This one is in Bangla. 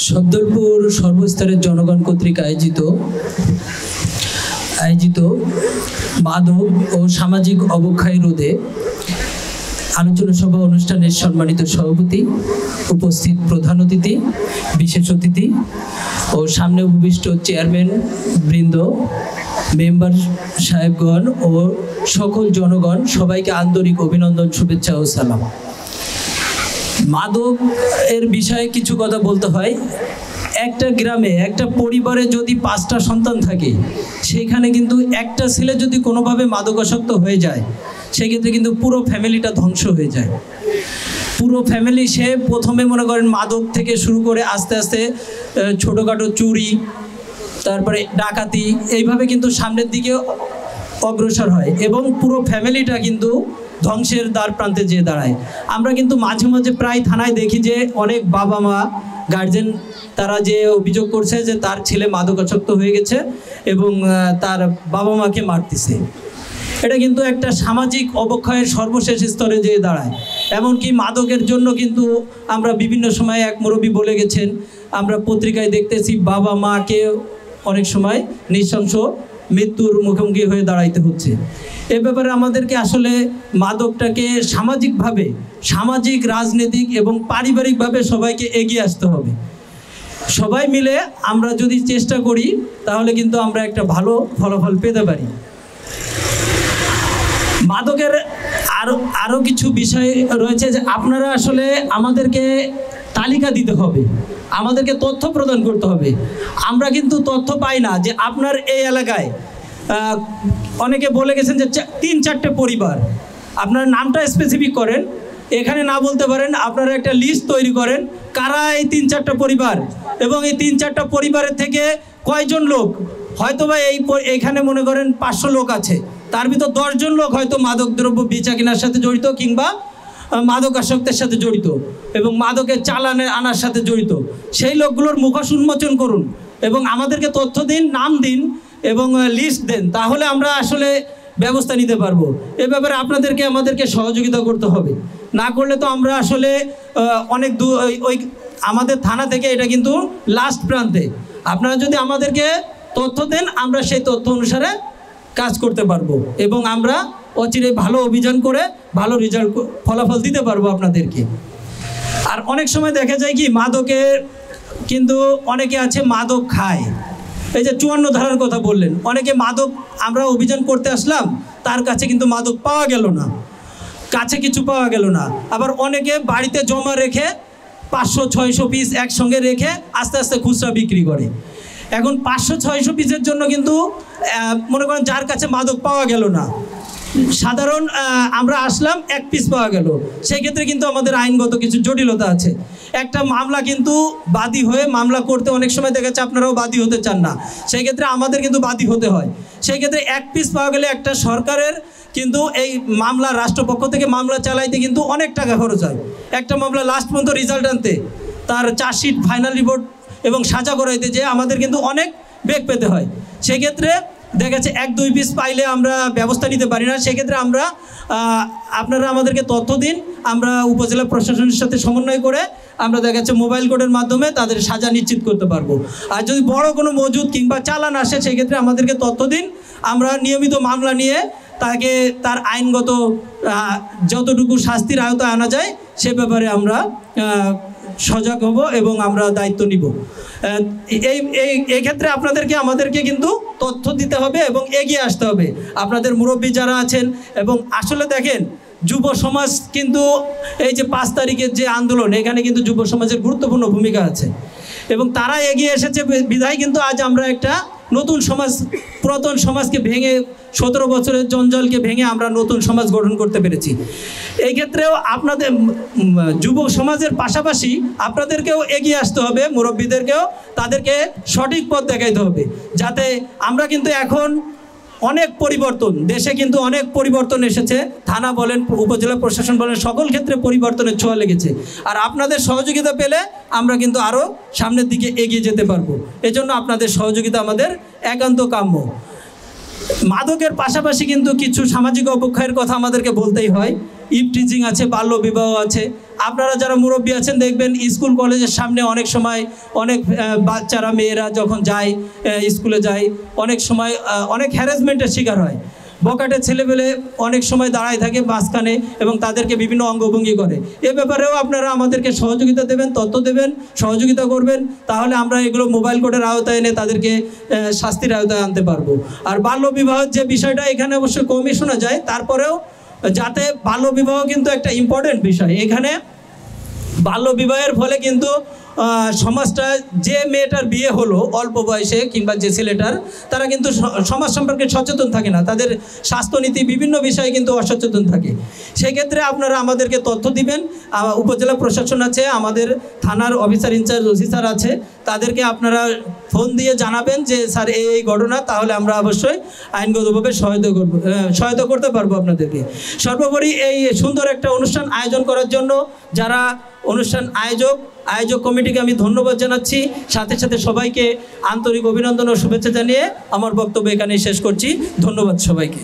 শব্দলপুর সর্বস্তরের জনগণ কর্তৃক আয়োজিত মাদক ও সামাজিক অবক্ষয় রোধে আলোচনা সভা অনুষ্ঠানের সম্মানিত সভাপতি, উপস্থিত প্রধান অতিথি, বিশেষ অতিথি ও সামনে উপবিষ্ট চেয়ারম্যান বৃন্দ, মেম্বার সাহেবগণ ও সকল জনগণ, সবাইকে আন্তরিক অভিনন্দন, শুভেচ্ছা ও সালাম। মাদক এর বিষয়ে কিছু কথা বলতে হয়। একটা গ্রামে একটা পরিবারে যদি 5টা সন্তান থাকে, সেখানে কিন্তু একটা ছেলে যদি কোনোভাবে মাদকাসক্ত হয়ে যায়, সেক্ষেত্রে কিন্তু পুরো ফ্যামিলিটা ধ্বংস হয়ে যায়। পুরো ফ্যামিলি সে প্রথমে মনে করেন মাদক থেকে শুরু করে আস্তে আস্তে ছোটোখাটো চুরি, তারপরে ডাকাতি, এইভাবে কিন্তু সামনের দিকে অগ্রসর হয় এবং পুরো ফ্যামিলিটা কিন্তু ধ্বংসের দ্বার প্রান্তে যেয়ে দাঁড়ায়। আমরা কিন্তু মাঝে মাঝে প্রায় থানায় দেখি যে অনেক বাবা মা, গার্জেন, তারা যে অভিযোগ করছে যে তার ছেলে মাদকাসক্ত হয়ে গেছে এবং তার বাবা মাকে মারতেছে। এটা কিন্তু একটা সামাজিক অবক্ষয়ের সর্বশেষ স্তরে যেয়ে দাঁড়ায়। এমনকি মাদকের জন্য কিন্তু আমরা বিভিন্ন সময়, এক মুরব্বী বলে গেছেন, আমরা পত্রিকায় দেখতেছি বাবা মাকে অনেক সময় নৃশংস মৃত্যুর মুখোমুখি হয়ে দাঁড়াইতে হচ্ছে। এ ব্যাপারে আমাদেরকে আসলে মাদকটাকে সামাজিকভাবে, সামাজিক, রাজনৈতিক এবং পারিবারিকভাবে সবাইকে এগিয়ে আসতে হবে। সবাই মিলে আমরা যদি চেষ্টা করি তাহলে কিন্তু আমরা একটা ভালো ফলাফল পেতে পারি। মাদকের আরও কিছু বিষয় রয়েছে যে আপনারা আসলে আমাদেরকে তালিকা দিতে হবে, আমাদেরকে তথ্য প্রদান করতে হবে। আমরা কিন্তু তথ্য পাই না যে আপনার এই এলাকায় অনেকে বলে গেছেন যে 3-4টে পরিবার, আপনার নামটা স্পেসিফিক করেন, এখানে না বলতে পারেন, আপনারা একটা লিস্ট তৈরি করেন কারা এই 3-4টা পরিবার, এবং এই 3-4টা পরিবারের থেকে কয়জন লোক, হয়তো বা এইখানে মনে করেন 500 লোক আছে, তার ভিতর 10 জন লোক হয়তো মাদকদ্রব্য বেচা কেনার সাথে জড়িত কিংবা মাদকাসক্তের সাথে জড়িত এবং মাদকের চালানে আনার সাথে জড়িত। সেই লোকগুলোর মুখোশ উন্মোচন করুন এবং আমাদেরকে তথ্য দিন, নাম দিন এবং লিস্ট দেন, তাহলে আমরা আসলে ব্যবস্থা নিতে পারবো। এ ব্যাপারে আমাদেরকে সহযোগিতা করতে হবে। না করলে তো আমরা আসলে অনেক ওই আমাদের থানা থেকে এটা কিন্তু লাস্ট প্রান্তে। আপনারা যদি আমাদেরকে তথ্য দেন, আমরা সেই তথ্য অনুসারে কাজ করতে পারবো এবং আমরা অচিরে ভালো অভিযান করে ভালো রেজাল্ট, ফলাফল দিতে পারবো আপনাদেরকে। আর অনেক সময় দেখা যায় কি, মাদকের কিন্তু অনেকে আছে মাদক খায়। এই যে 54 ধারার কথা বললেন, অনেকে মাদক, আমরা অভিযান করতে আসলাম, তার কাছে কিন্তু মাদক পাওয়া গেল না, কাছে কিছু পাওয়া গেল না। আবার অনেকে বাড়িতে জমা রেখে 500-600 পিস একসঙ্গে রেখে আস্তে আস্তে খুচরা বিক্রি করে। এখন 500-600 পিসের জন্য কিন্তু মনে করেন যার কাছে মাদক পাওয়া গেল না, সাধারণ আমরা আসলাম 1 পিস পাওয়া গেল, সেই ক্ষেত্রে কিন্তু আমাদের আইনগত কিছু জটিলতা আছে। একটা মামলা কিন্তু বাদী হয়ে, মামলা করতে অনেক সময় দেখা যাচ্ছে আপনারাও বাদী হতে চান না, সেই ক্ষেত্রে আমাদের কিন্তু বাদী হতে হয়। সেই ক্ষেত্রে 1 পিস পাওয়া গেলে একটা সরকারের কিন্তু এই মামলা, রাষ্ট্রপক্ষ থেকে মামলা চালাইতে কিন্তু অনেক টাকা খরচ হয়। একটা মামলা লাস্ট পর্যন্ত রেজাল্ট আনতে, তার চার্জশিট, ফাইনাল রিপোর্ট এবং সাজা করাইতে যে আমাদের কিন্তু অনেক বেগ পেতে হয়। সেক্ষেত্রে দেখা যাচ্ছে 1-2 পিস পাইলে আমরা ব্যবস্থা নিতে পারি না। সেক্ষেত্রে আপনারা আমাদেরকে তথ্য দিন, আমরা উপজেলা প্রশাসনের সাথে সমন্বয় করে আমরা দেখা যাচ্ছে মোবাইল কোর্টের মাধ্যমে তাদের সাজা নিশ্চিত করতে পারবো। আর যদি বড় কোনো মজুদ কিংবা চালান আসে, সেক্ষেত্রে আমাদেরকে তথ্য দিন, আমরা নিয়মিত মামলা নিয়ে তাকে তার আইনগত যতটুকু শাস্তির আওতায় আনা যায় সে ব্যাপারে আমরা সজাগ হব এবং আমরা দায়িত্ব নিব। এই ক্ষেত্রে আমাদেরকে কিন্তু তথ্য দিতে হবে এবং এগিয়ে আসতে হবে, আপনাদের মুরব্বী যারা আছেন। এবং আসলে দেখেন, যুব সমাজ কিন্তু এই যে 5 তারিখের যে আন্দোলন, এখানে কিন্তু যুব সমাজের গুরুত্বপূর্ণ ভূমিকা আছে এবং তারা এগিয়ে এসেছে বিধায় কিন্তু আজ আমরা একটা নতুন সমাজ, পুরাতন সমাজকে ভেঙে, 17 বছরের জঞ্জালকে ভেঙে আমরা নতুন সমাজ গঠন করতে পেরেছি। এই ক্ষেত্রেও আপনাদের যুব সমাজের পাশাপাশি আপনাদেরকেও এগিয়ে আসতে হবে, মুরব্বীদেরকেও তাদেরকে সঠিক পথ দেখাইতে হবে, যাতে আমরা কিন্তু এখন অনেক পরিবর্তন, দেশে কিন্তু অনেক পরিবর্তন এসেছে, থানা বলেন, উপজেলা প্রশাসন বলেন, সকল ক্ষেত্রে পরিবর্তনের ছোঁয়া লেগেছে। আর আপনাদের সহযোগিতা পেলে আমরা কিন্তু আরও সামনের দিকে এগিয়ে যেতে পারবো। এজন্য আপনাদের সহযোগিতা আমাদের একান্ত কাম্য। মাদকের পাশাপাশি কিন্তু কিছু সামাজিক অবক্ষয়ের কথা আমাদেরকে বলতেই হয়। ইভটিজিং আছে, বাল্যবিবাহ আছে। আপনারা যারা মুরব্বী আছেন দেখবেন স্কুল কলেজের সামনে অনেক সময় অনেক বাচ্চারা মেয়েরা যখন যায় স্কুলে যায় অনেক সময় অনেক হ্যারাসমেন্টের শিকার হয়। বকাটে ছেলেপেলে অনেক সময় দাঁড়ায় থাকে মাঝখানে এবং তাদেরকে বিভিন্ন অঙ্গভঙ্গি করে। এ ব্যাপারেও আপনারা আমাদেরকে সহযোগিতা দেবেন, তথ্য দেবেন, সহযোগিতা করবেন, তাহলে আমরা এগুলো মোবাইল কোর্টের আওতায় এনে তাদেরকে শাস্তির আওতায় আনতে পারবো। আর বাল্যবিবাহের যে বিষয়টা এখানে অবশ্যই কমই শোনা যায়, তারপরেও যাতে বাল্যবিবাহ কিন্তু একটা ইম্পর্টেন্ট বিষয়। এখানে বাল্যবিবাহের ফলে কিন্তু সমাজটা, যে মেয়েটার বিয়ে হলো অল্প বয়সে কিংবা যে ছেলেটার, তারা কিন্তু সমাজ সম্পর্কে সচেতন থাকে না, তাদের স্বাস্থ্যনীতি বিভিন্ন বিষয়ে কিন্তু অসচেতন থাকে। সেক্ষেত্রে আপনারা আমাদেরকে তথ্য দিবেন। উপজেলা প্রশাসন আছে, আমাদের থানার অফিসার ইনচার্জ ওসি স্যার আছে, তাদেরকে আপনারা ফোন দিয়ে জানাবেন যে স্যার এই ঘটনা, তাহলে আমরা অবশ্যই আইনগতভাবে সহায়তা করতে পারবো আপনাদেরকে। সর্বোপরি এই সুন্দর একটা অনুষ্ঠান আয়োজন করার জন্য যারা অনুষ্ঠান আয়োজক কমিটিকে আমি ধন্যবাদ জানাচ্ছি। সাথে সাথে সবাইকে আন্তরিক অভিনন্দন ও শুভেচ্ছা জানিয়ে আমার বক্তব্য এখানেই শেষ করছি। ধন্যবাদ সবাইকে।